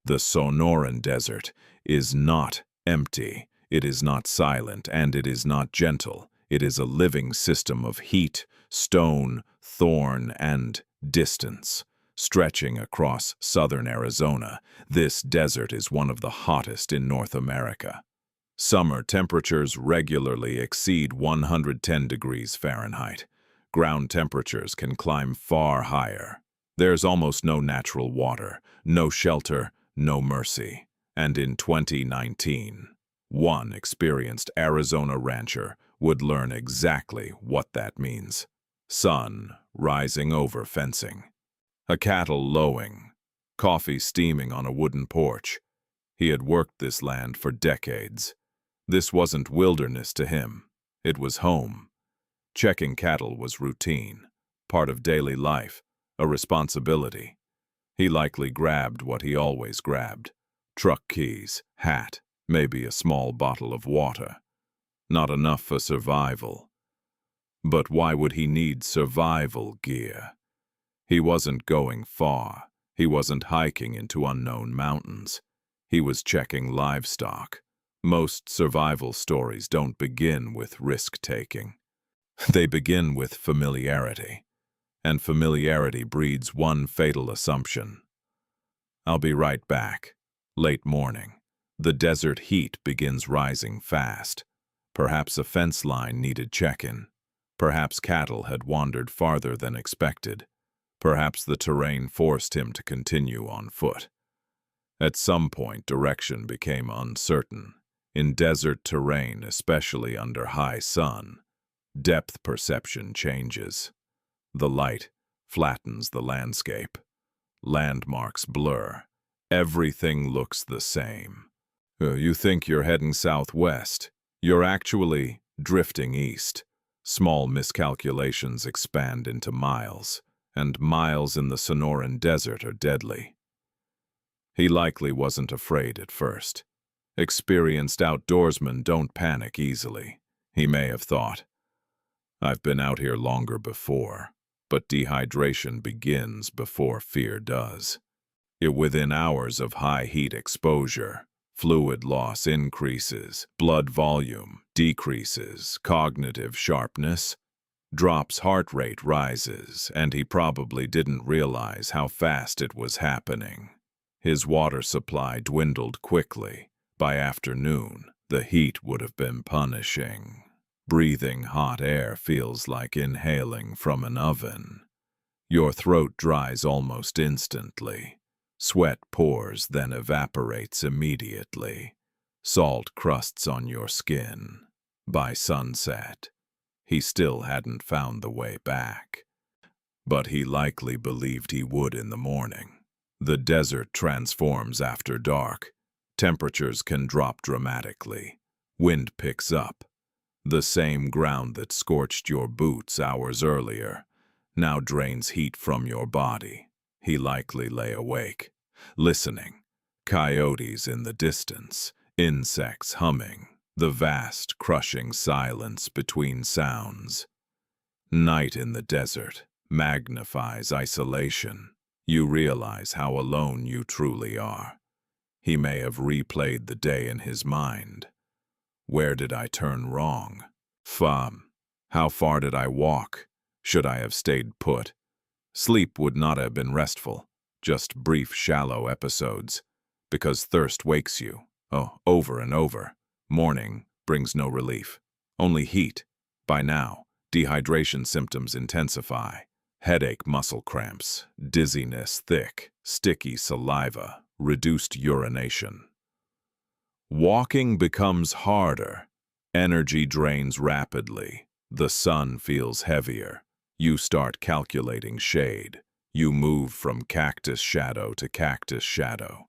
The Sonoran Desert is not empty, it is not silent, and it is not gentle. It is a living system of heat, stone, thorn, and distance. Stretching across southern Arizona, this desert is one of the hottest in North America. Summer temperatures regularly exceed 110 degrees Fahrenheit. Ground temperatures can climb far higher. There's almost no natural water, no shelter, no mercy. And in 2019, one experienced Arizona rancher would learn exactly what that means. Sun rising over fencing, a cattle lowing, coffee steaming on a wooden porch. He had worked this land for decades. This wasn't wilderness to him. It was home. Checking cattle was routine, part of daily life, a responsibility. He likely grabbed what he always grabbed: truck keys, hat, maybe a small bottle of water. Not enough for survival. But why would he need survival gear? He wasn't going far. He wasn't hiking into unknown mountains. He was checking livestock. Most survival stories don't begin with risk-taking. They begin with familiarity. And familiarity breeds one fatal assumption. I'll be right back. Late morning. The desert heat begins rising fast. Perhaps a fence line needed check-in. Perhaps cattle had wandered farther than expected. Perhaps the terrain forced him to continue on foot. At some point, direction became uncertain. In desert terrain, especially under high sun, depth perception changes. The light flattens the landscape. Landmarks blur. Everything looks the same. You think you're heading southwest. You're actually drifting east. Small miscalculations expand into miles, and miles in the Sonoran Desert are deadly. He likely wasn't afraid at first. Experienced outdoorsmen don't panic easily. He may have thought, I've been out here longer before, but dehydration begins before fear does. Within hours of high heat exposure, fluid loss increases, blood volume decreases, cognitive sharpness drops, heart rate rises, and he probably didn't realize how fast it was happening. His water supply dwindled quickly. By afternoon, the heat would have been punishing. Breathing hot air feels like inhaling from an oven. Your throat dries almost instantly. Sweat pours, then evaporates immediately. Salt crusts on your skin. By sunset, he still hadn't found the way back. But he likely believed he would in the morning. The desert transforms after dark. Temperatures can drop dramatically. Wind picks up. The same ground that scorched your boots hours earlier now drains heat from your body. He likely lay awake, listening. Coyotes in the distance, insects humming, the vast, crushing silence between sounds. Night in the desert magnifies isolation. You realize how alone you truly are. He may have replayed the day in his mind. Where did I turn wrong? How far did I walk? Should I have stayed put? Sleep would not have been restful, just brief, shallow episodes, because thirst wakes you, over and over. Morning brings no relief, only heat. By now, dehydration symptoms intensify. Headache, muscle cramps, dizziness, thick, sticky saliva, reduced urination. Walking becomes harder. Energy drains rapidly. The sun feels heavier. You start calculating shade. You move from cactus shadow to cactus shadow.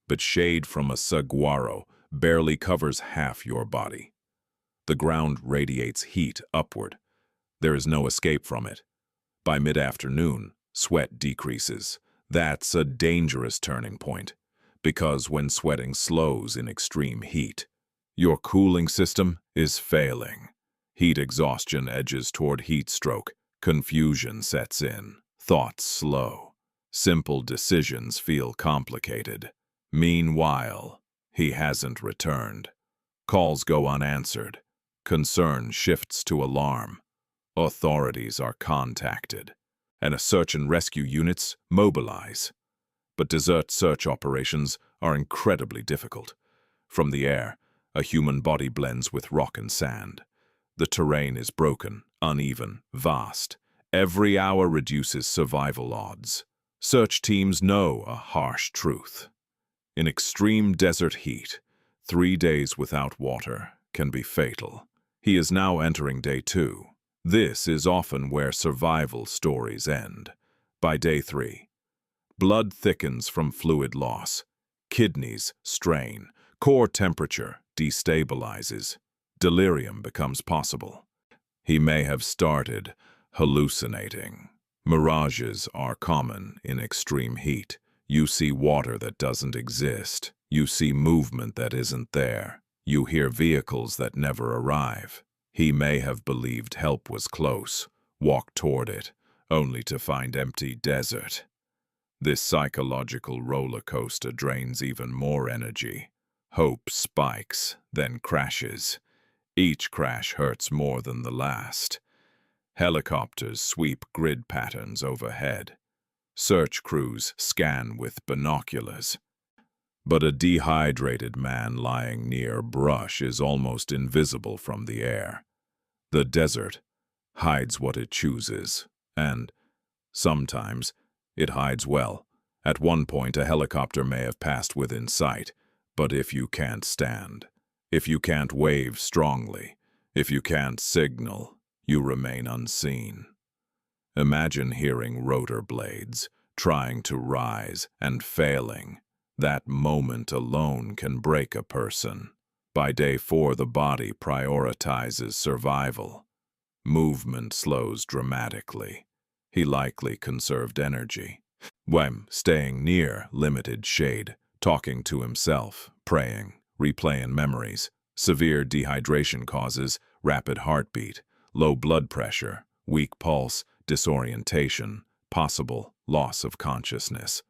But shade from a saguaro barely covers half your body. The ground radiates heat upward. There is no escape from it. By mid-afternoon, sweat decreases. That's a dangerous turning point, because when sweating slows in extreme heat, your cooling system is failing. Heat exhaustion edges toward heat stroke. Confusion sets in. Thoughts slow. Simple decisions feel complicated. Meanwhile, he hasn't returned. Calls go unanswered. Concern shifts to alarm. Authorities are contacted, and search and rescue units mobilize. But desert search operations are incredibly difficult. From the air, a human body blends with rock and sand. The terrain is broken, uneven, vast. Every hour reduces survival odds. Search teams know a harsh truth. In extreme desert heat, 3 days without water can be fatal. He is now entering day 2. This is often where survival stories end. By day 3, blood thickens from fluid loss. Kidneys strain. Core temperature destabilizes. Delirium becomes possible. He may have started hallucinating. Mirages are common in extreme heat. You see water that doesn't exist. You see movement that isn't there. You hear vehicles that never arrive. He may have believed help was close, walked toward it, only to find empty desert. This psychological roller coaster drains even more energy. Hope spikes, then crashes. Each crash hurts more than the last. Helicopters sweep grid patterns overhead. Search crews scan with binoculars. But a dehydrated man lying near brush is almost invisible from the air. The desert hides what it chooses, and sometimes it hides well. At one point, a helicopter may have passed within sight, but if you can't stand, if you can't wave strongly, if you can't signal, you remain unseen. Imagine hearing rotor blades, trying to rise and failing. That moment alone can break a person. By day 4, the body prioritizes survival. Movement slows dramatically. He likely conserved energy. When staying near limited shade, talking to himself, praying, replaying memories. Severe dehydration causes rapid heartbeat, low blood pressure, weak pulse, disorientation, possible loss of consciousness.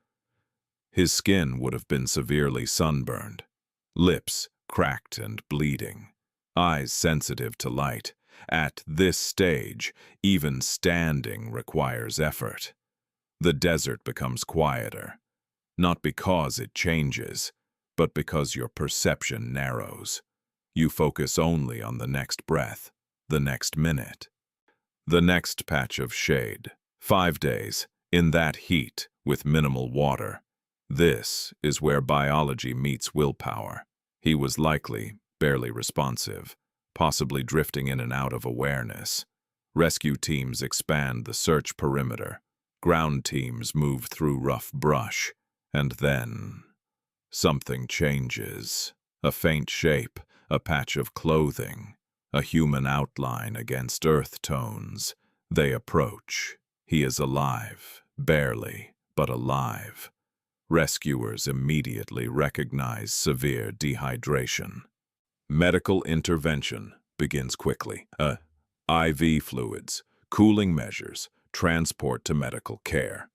His skin would have been severely sunburned, lips cracked and bleeding, eyes sensitive to light. At this stage, even standing requires effort. The desert becomes quieter, not because it changes, but because your perception narrows. You focus only on the next breath, the next minute, the next patch of shade. 5 days, in that heat, with minimal water. This is where biology meets willpower. He was likely barely responsive, possibly drifting in and out of awareness. Rescue teams expand the search perimeter. Ground teams move through rough brush. And then something changes. A faint shape, a patch of clothing, a human outline against earth tones. They approach. He is alive, barely, but alive. Rescuers immediately recognize severe dehydration. Medical intervention begins quickly. IV fluids, cooling measures, transport to medical care.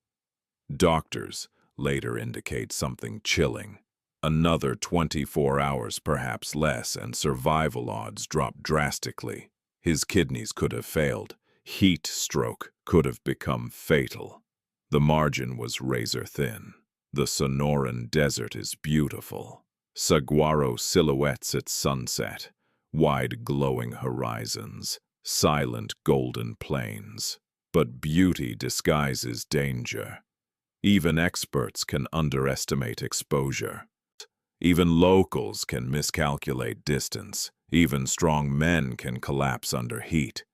Doctors later indicate something chilling. Another 24 hours, perhaps less, and survival odds drop drastically. His kidneys could have failed. Heat stroke could have become fatal. The margin was razor thin. The Sonoran Desert is beautiful. Saguaro silhouettes at sunset, wide glowing horizons, silent golden plains. But beauty disguises danger. Even experts can underestimate exposure. Even locals can miscalculate distance. Even strong men can collapse under heat.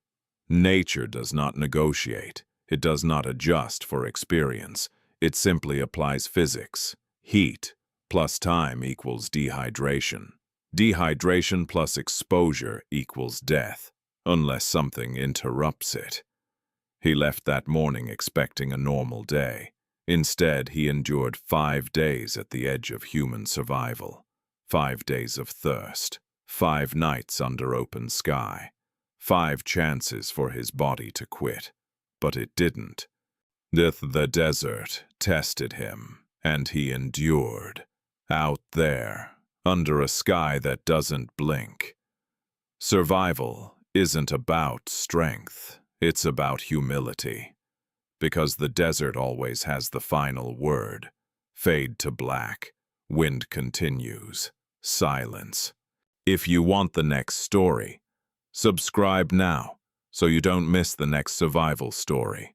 Nature does not negotiate. It does not adjust for experience. It simply applies physics. Heat plus time equals dehydration. Dehydration plus exposure equals death, unless something interrupts it. He left that morning expecting a normal day. Instead, he endured 5 days at the edge of human survival. 5 days of thirst. 5 nights under open sky. 5 chances for his body to quit. But it didn't. The desert tested him, and he endured. Out there, under a sky that doesn't blink. Survival isn't about strength, it's about humility. Because the desert always has the final word. Fade to black. Wind continues. Silence. If you want the next story, subscribe now so you don't miss the next survival story.